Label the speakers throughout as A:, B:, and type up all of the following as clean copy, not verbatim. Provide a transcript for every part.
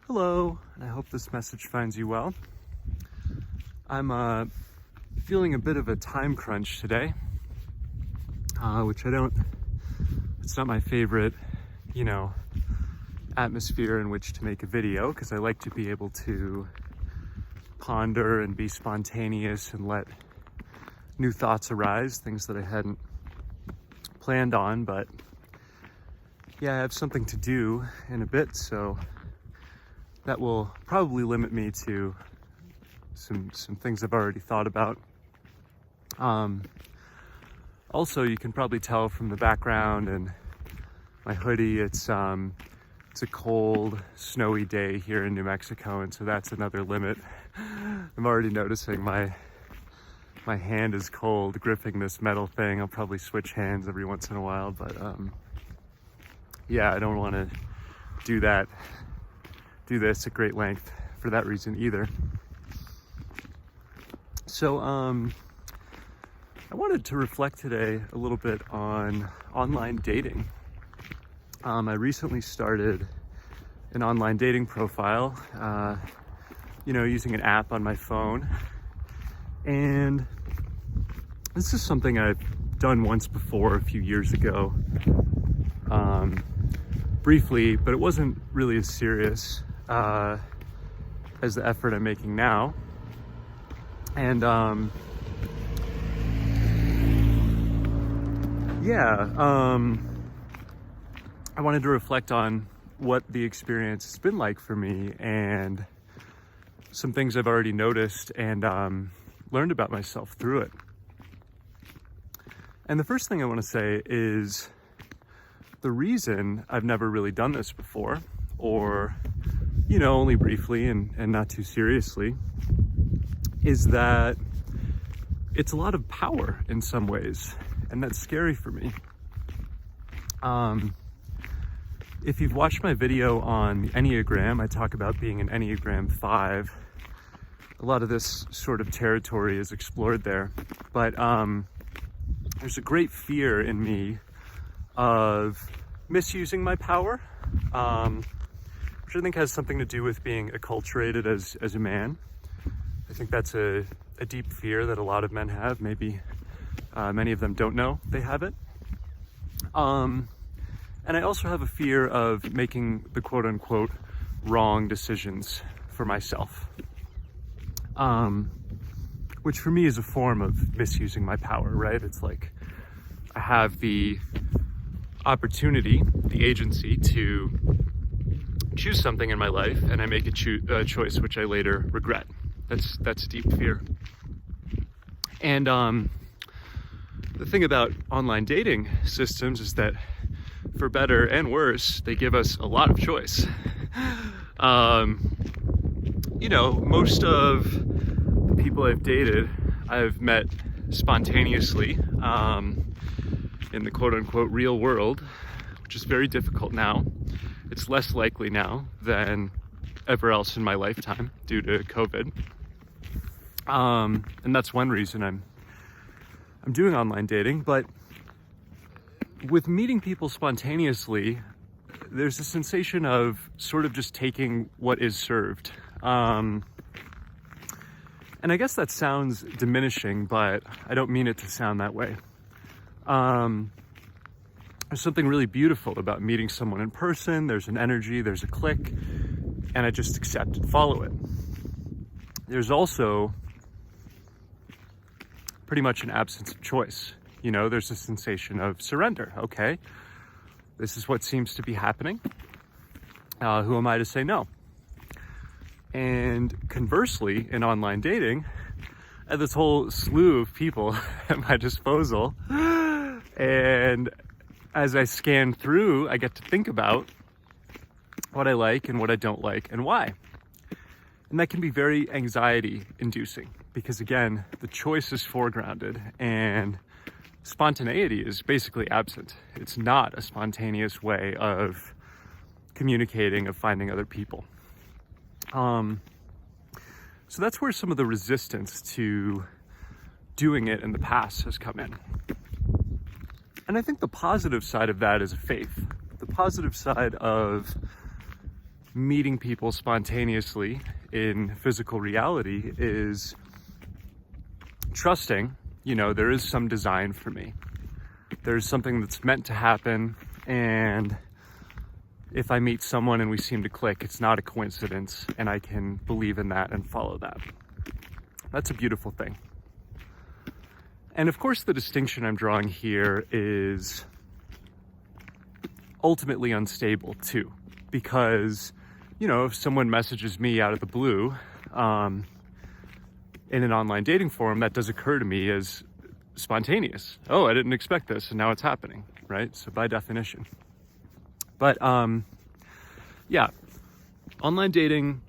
A: Hello, and I hope this message finds you well. I'm feeling a bit of a time crunch today, which it's not my favorite, atmosphere in which to make a video, because I like to be able to ponder and be spontaneous and let new thoughts arise, things that I hadn't planned on, but yeah, I have something to do in a bit, so that will probably limit me to some things I've already thought about. Also, you can probably tell from the background and my hoodie, it's a cold, snowy day here in New Mexico, and so that's another limit. I'm already noticing my hand is cold gripping this metal thing. I'll probably switch hands every once in a while, but yeah, I don't want to do this at great length for that reason either. So I wanted to reflect today a little bit on online dating. I recently started an online dating profile, using an app on my phone. And this is something I've done once before a few years ago, briefly, but it wasn't really as serious as the effort I'm making now. And I wanted to reflect on what the experience has been like for me and some things I've already noticed and learned about myself through it. And the first thing I want to say is the reason I've never really done this before, or only briefly and not too seriously, is that it's a lot of power in some ways, and that's scary for me. If you've watched my video on the Enneagram, I talk about being an Enneagram 5. A lot of this sort of territory is explored there, but there's a great fear in me of misusing my power, which I think has something to do with being acculturated as a man. I think that's a deep fear that a lot of men have. Maybe many of them don't know they have it. And I also have a fear of making the quote unquote wrong decisions for myself, which for me is a form of misusing my power, right? It's like I have the opportunity, the agency to choose something in my life, and I make a choice which I later regret. That's a deep fear. And the thing about online dating systems is that, for better and worse, they give us a lot of choice. Most of the people I've dated, I've met spontaneously in the quote-unquote real world, which is very difficult now. It's less likely now than ever else in my lifetime due to COVID. And that's one reason I'm doing online dating. But with meeting people spontaneously, there's a sensation of sort of just taking what is served. And I guess that sounds diminishing, but I don't mean it to sound that way. There's something really beautiful about meeting someone in person. There's an energy, there's a click, and I just accept and follow it. There's also pretty much an absence of choice. There's a sensation of surrender. Okay, this is what seems to be happening. Who am I to say no? And conversely, in online dating, I have this whole slew of people at my disposal. And as I scan through, I get to think about what I like and what I don't like and why. And that can be very anxiety inducing because, again, the choice is foregrounded and spontaneity is basically absent. It's not a spontaneous way of communicating, of finding other people. So that's where some of the resistance to doing it in the past has come in. And I think the positive side of that is a faith. The positive side of meeting people spontaneously in physical reality is trusting, there is some design for me. There's something that's meant to happen, and if I meet someone and we seem to click, it's not a coincidence, and I can believe in that and follow that. That's a beautiful thing. And of course, the distinction I'm drawing here is ultimately unstable too, because, if someone messages me out of the blue in an online dating forum, that does occur to me as spontaneous. Oh, I didn't expect this, and now it's happening, right? So by definition. But yeah, online dating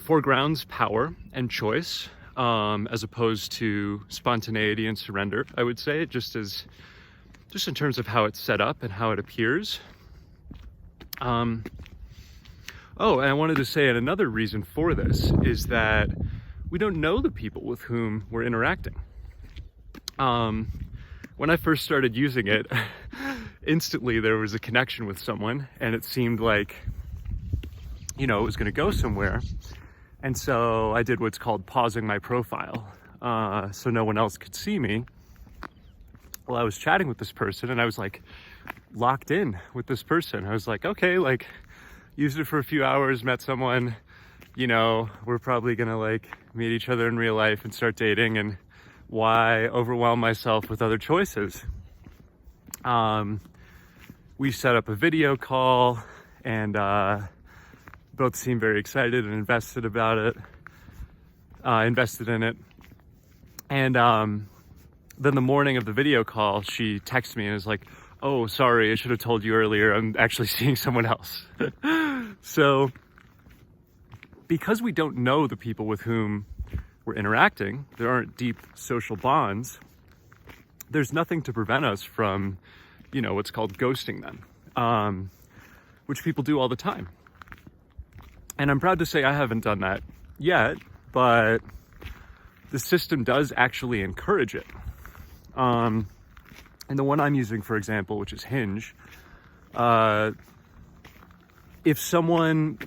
A: foregrounds power and choice, as opposed to spontaneity and surrender, I would say, just in terms of how it's set up and how it appears. And I wanted to say another reason for this is that we don't know the people with whom we're interacting. When I first started using it, instantly there was a connection with someone, and it seemed like, it was going to go somewhere. And so I did what's called pausing my profile, so no one else could see me. Well, I was chatting with this person, and I was like locked in with this person. I was like, okay, like used it for a few hours, met someone, we're probably gonna like meet each other in real life and start dating, and why overwhelm myself with other choices? We set up a video call, and both seemed very excited and invested in it. And then the morning of the video call, she texted me and was like, oh, sorry, I should have told you earlier, I'm actually seeing someone else. So because we don't know the people with whom we're interacting, there aren't deep social bonds, there's nothing to prevent us from, what's called ghosting them, which people do all the time. And I'm proud to say I haven't done that yet, but the system does actually encourage it. And the one I'm using, for example, which is Hinge, if someone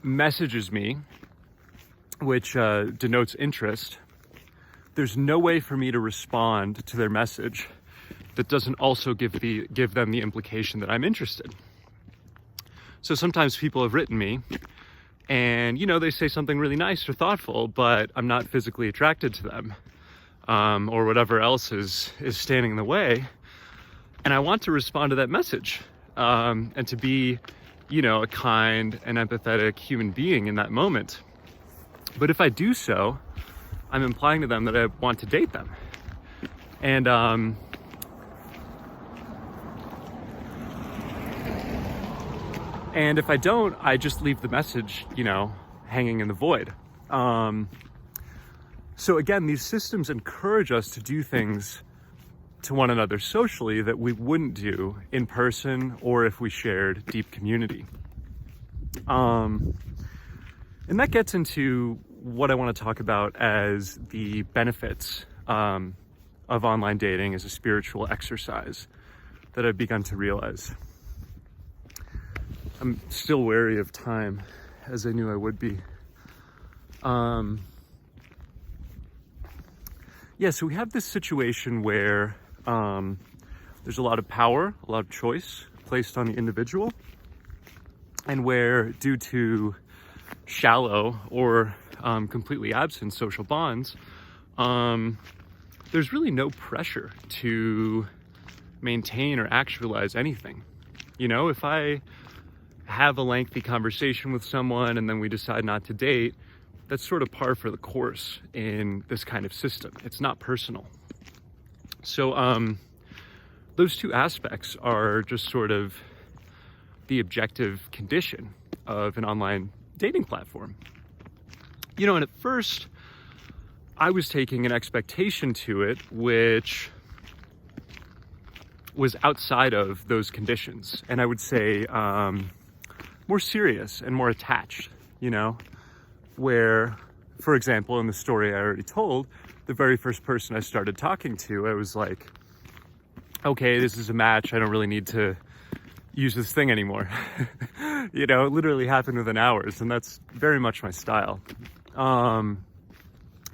A: messages me, which denotes interest, there's no way for me to respond to their message that doesn't also give them the implication that I'm interested. So sometimes people have written me and, they say something really nice or thoughtful, but I'm not physically attracted to them, or whatever else is standing in the way. And I want to respond to that message, and to be, a kind and empathetic human being in that moment. But if I do so, I'm implying to them that I want to date them. And if I don't, I just leave the message, hanging in the void. So again, these systems encourage us to do things to one another socially that we wouldn't do in person or if we shared deep community. And that gets into what I want to talk about as the benefits of online dating as a spiritual exercise that I've begun to realize. I'm still wary of time, as I knew I would be. So we have this situation where there's a lot of power, a lot of choice placed on the individual, and where, due to shallow or completely absent social bonds, there's really no pressure to maintain or actualize anything. If I have a lengthy conversation with someone and then we decide not to date, that's sort of par for the course in this kind of system. It's not personal. So those two aspects are just sort of the objective condition of an online dating platform. And at first I was taking an expectation to it which was outside of those conditions, and I would say more serious and more attached, where, for example, in the story I already told, the very first person I started talking to, I was like, okay, this is a match, I don't really need to use this thing anymore. It literally happened within hours, and that's very much my style,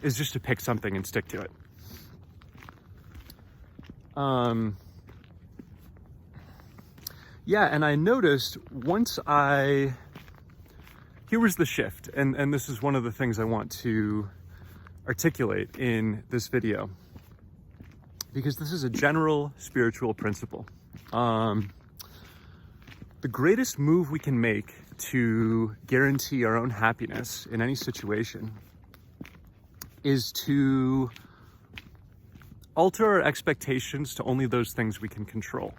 A: is just to pick something and stick to it. Yeah, and I noticed here was the shift, and this is one of the things I want to articulate in this video, because this is a general spiritual principle. The greatest move we can make to guarantee our own happiness in any situation is to alter our expectations to only those things we can control.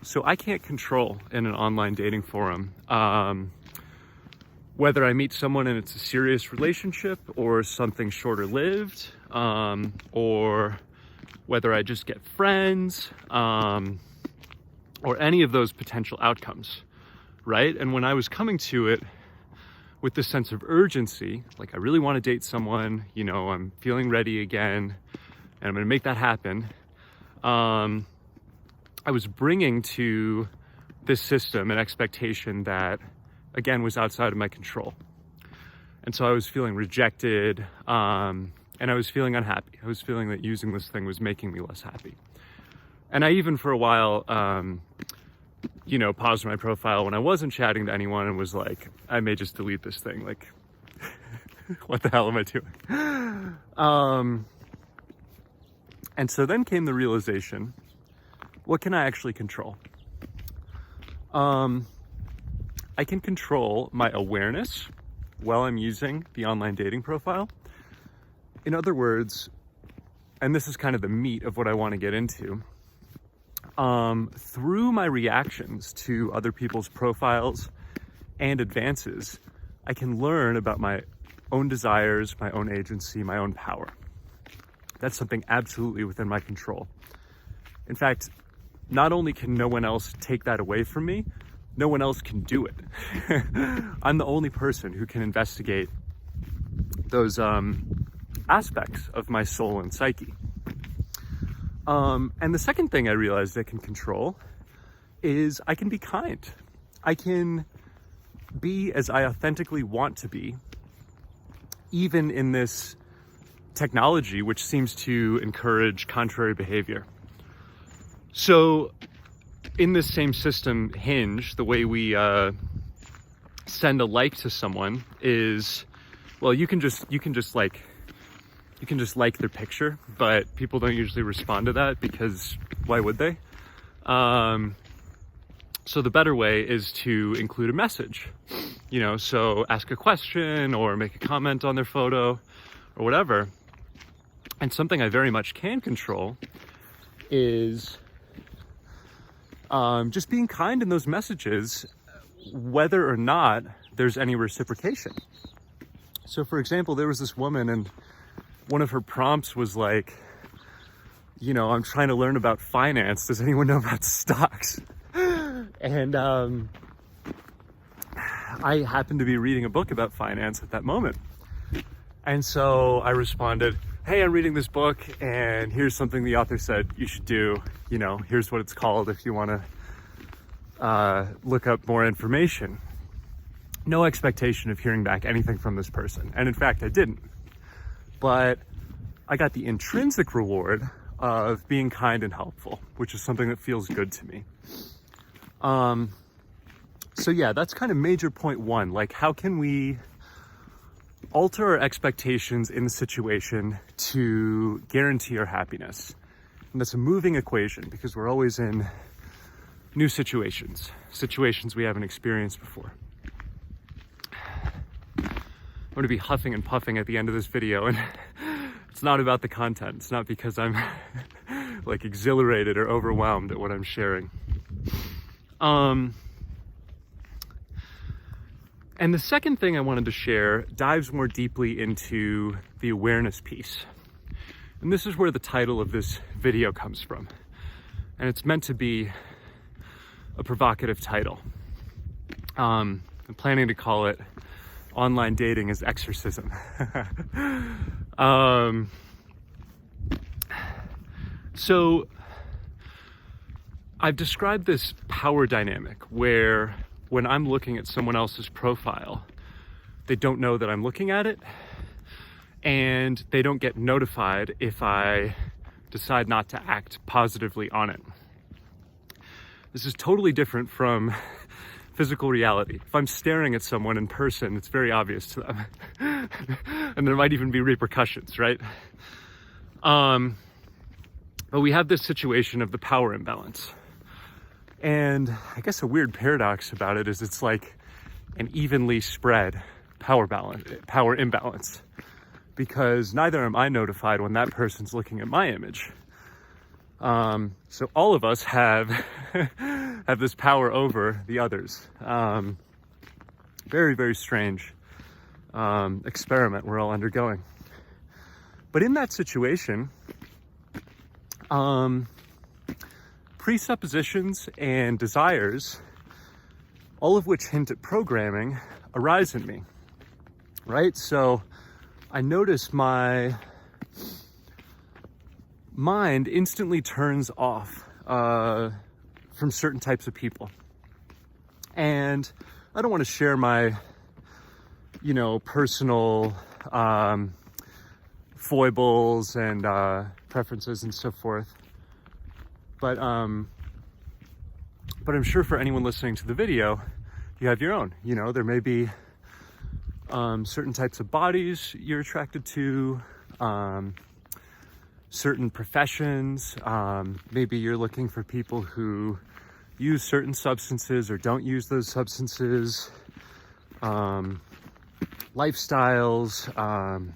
A: So I can't control in an online dating forum whether I meet someone and it's a serious relationship or something shorter lived, or whether I just get friends, or any of those potential outcomes, right? And when I was coming to it with this sense of urgency, like I really want to date someone, I'm feeling ready again, and I'm going to make that happen, I was bringing to this system an expectation that, again, was outside of my control. And so I was feeling rejected, and I was feeling unhappy. I was feeling that using this thing was making me less happy. And I even for a while, paused my profile when I wasn't chatting to anyone and was like, I may just delete this thing. Like, what the hell am I doing? And so then came the realization, what can I actually control? I can control my awareness while I'm using the online dating profile. In other words, and this is kind of the meat of what I want to get into, through my reactions to other people's profiles and advances, I can learn about my own desires, my own agency, my own power. That's something absolutely within my control. In fact, not only can no one else take that away from me, no one else can do it. I'm the only person who can investigate those aspects of my soul and psyche. And the second thing I realized I can control is I can be kind. I can be as I authentically want to be, even in this technology, which seems to encourage contrary behavior. So in this same system, Hinge, the way we send a like to someone is, well, you can just like their picture, but people don't usually respond to that because why would they? So the better way is to include a message, so ask a question or make a comment on their photo or whatever. And something I very much can control is just being kind in those messages, whether or not there's any reciprocation. So for example, there was this woman and one of her prompts was like, I'm trying to learn about finance. Does anyone know about stocks? And I happened to be reading a book about finance at that moment. And so I responded, hey, I'm reading this book and here's something the author said you should do. Here's what it's called if you want to look up more information. No expectation of hearing back anything from this person. And in fact, I didn't. But I got the intrinsic reward of being kind and helpful, which is something that feels good to me. So yeah, that's kind of major point one. Like, how can we alter our expectations in the situation to guarantee our happiness? And that's a moving equation because we're always in new situations we haven't experienced before. I'm going to be huffing and puffing at the end of this video, and it's not about the content. It's not because I'm like exhilarated or overwhelmed at what I'm sharing. And the second thing I wanted to share dives more deeply into the awareness piece. And this is where the title of this video comes from. And it's meant to be a provocative title. I'm planning to call it Online Dating is Exorcism. So I've described this power dynamic where when I'm looking at someone else's profile, they don't know that I'm looking at it, and they don't get notified if I decide not to act positively on it. This is totally different from physical reality. If I'm staring at someone in person, it's very obvious to them. And there might even be repercussions, right? But we have this situation of the power imbalance. And I guess a weird paradox about it is it's like an evenly spread power imbalance, because neither am I notified when that person's looking at my image. So all of us have have this power over the others. Very, very strange experiment we're all undergoing. But in that situation, presuppositions and desires, all of which hint at programming, arise in me, right? So I notice my mind instantly turns off from certain types of people. And I don't want to share my, personal foibles and preferences and so forth. But I'm sure for anyone listening to the video, you have your own. There may be certain types of bodies you're attracted to, certain professions. Maybe you're looking for people who use certain substances or don't use those substances. Lifestyles,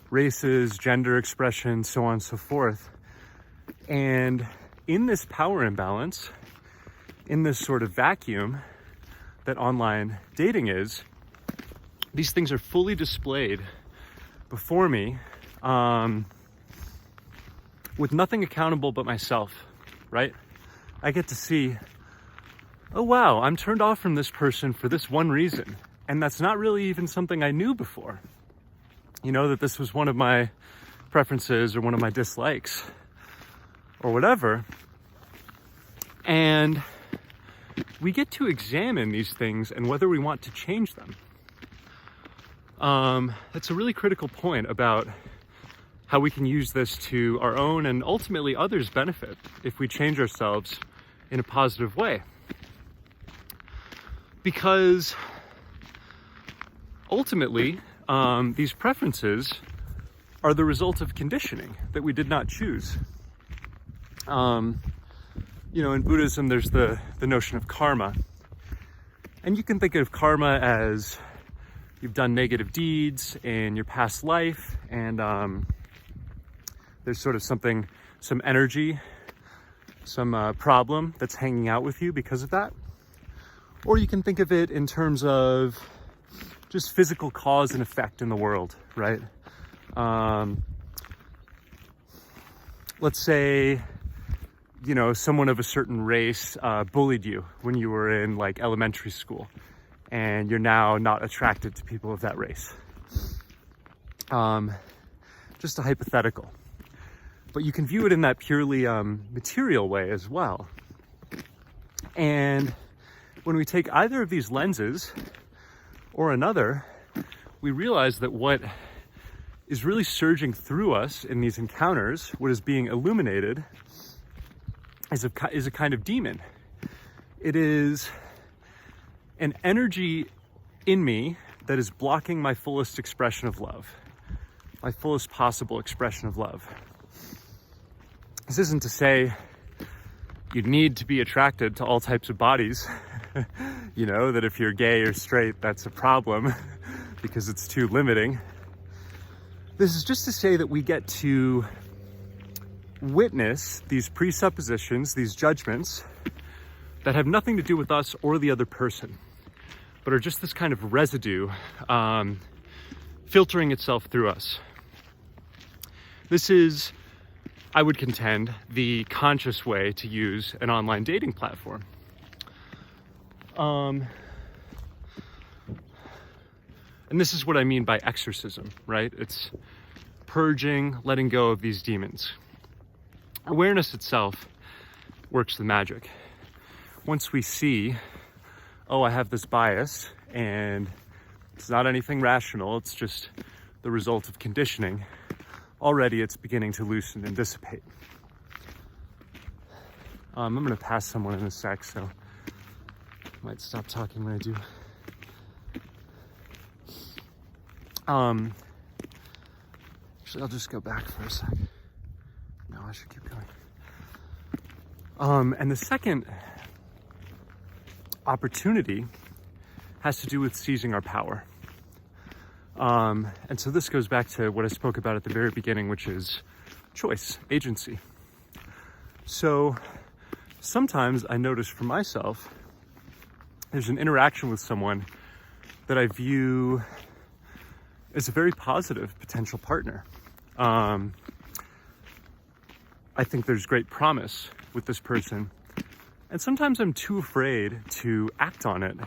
A: races, gender expression, so on and so forth. And in this power imbalance, in this sort of vacuum that online dating is, these things are fully displayed before me, with nothing accountable but myself, right? I get to see, oh wow, I'm turned off from this person for this one reason. And that's not really even something I knew before. That this was one of my preferences or one of my dislikes or whatever. And we get to examine these things and whether we want to change them. That's a really critical point about how we can use this to our own and ultimately others' benefit if we change ourselves in a positive way. Because ultimately, these preferences are the result of conditioning that we did not choose. In Buddhism, there's the notion of karma. And you can think of karma as you've done negative deeds in your past life, and there's sort of some energy, some problem that's hanging out with you because of that. Or you can think of it in terms of just physical cause and effect in the world, right? Let's say, someone of a certain race bullied you when you were in elementary school, and you're now not attracted to people of that race. Just a hypothetical. But you can view it in that purely material way as well. And when we take either of these lenses or another, we realize that what is really surging through us in these encounters, what is being illuminated, is a kind of demon. It is an energy in me that is blocking my fullest expression of love, my fullest possible expression of love. This isn't to say you need to be attracted to all types of bodies, that if you're gay or straight, that's a problem because it's too limiting. This is just to say that we get to witness these presuppositions, these judgments that have nothing to do with us or the other person, but are just this kind of residue filtering itself through us. This is, I would contend, the conscious way to use an online dating platform. And this is what I mean by exorcism, right? It's purging, letting go of these demons. Awareness itself works the magic. Once we see oh, I have this bias and it's not anything rational, it's just the result of conditioning, already it's beginning to loosen and dissipate. I'm gonna pass someone in a sec, so I might stop talking when I do. Actually, I'll just go back for a sec. No, I should keep going. And the second opportunity has to do with seizing our power. And so this goes back to what I spoke about at the very beginning, which is choice, agency. So sometimes I notice for myself, there's an interaction with someone that I view as a very positive potential partner. I think there's great promise with this person. And sometimes I'm too afraid to act on it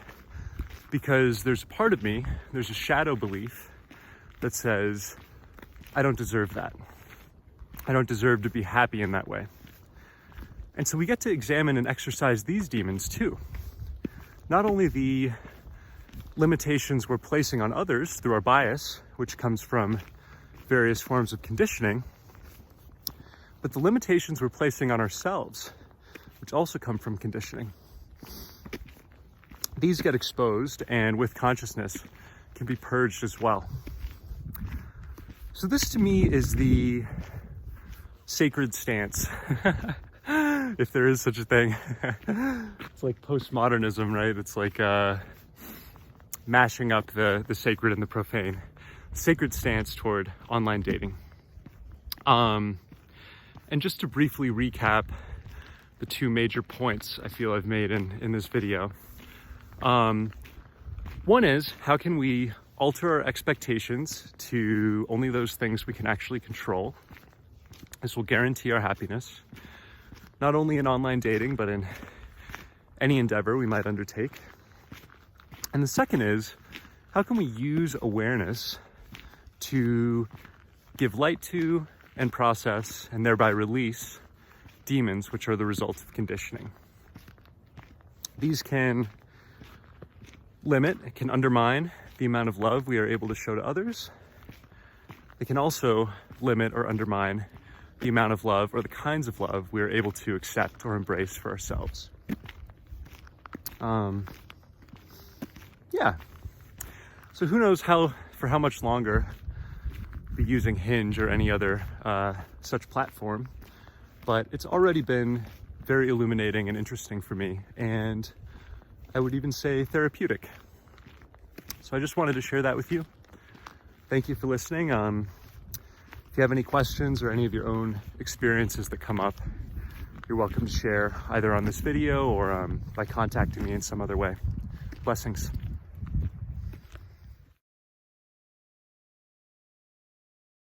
A: because there's a part of me, there's a shadow belief that says, I don't deserve that. I don't deserve to be happy in that way. And so we get to examine and exercise these demons too. Not only the limitations we're placing on others through our bias, which comes from various forms of conditioning, but the limitations we're placing on ourselves, which also come from conditioning. These get exposed and with consciousness can be purged as well. So this to me is the sacred stance, if there is such a thing. It's like postmodernism, right? It's like mashing up the sacred and the profane. Sacred stance toward online dating. And just to briefly recap the two major points I feel I've made in this video. One is, how can we alter our expectations to only those things we can actually control? This will guarantee our happiness, not only in online dating, but in any endeavor we might undertake. And the second is, how can we use awareness to give light to and process and thereby release demons, which are the result of conditioning? These can limit, it can undermine the amount of love we are able to show to others. They can also limit or undermine the amount of love or the kinds of love we are able to accept or embrace for ourselves. Yeah. So who knows for how much longer be using Hinge or any other such platform, but it's already been very illuminating and interesting for me, and I would even say therapeutic. So I just wanted to share that with you. Thank you for listening. If you have any questions or any of your own experiences that come up, you're welcome to share either on this video or by contacting me in some other way. Blessings.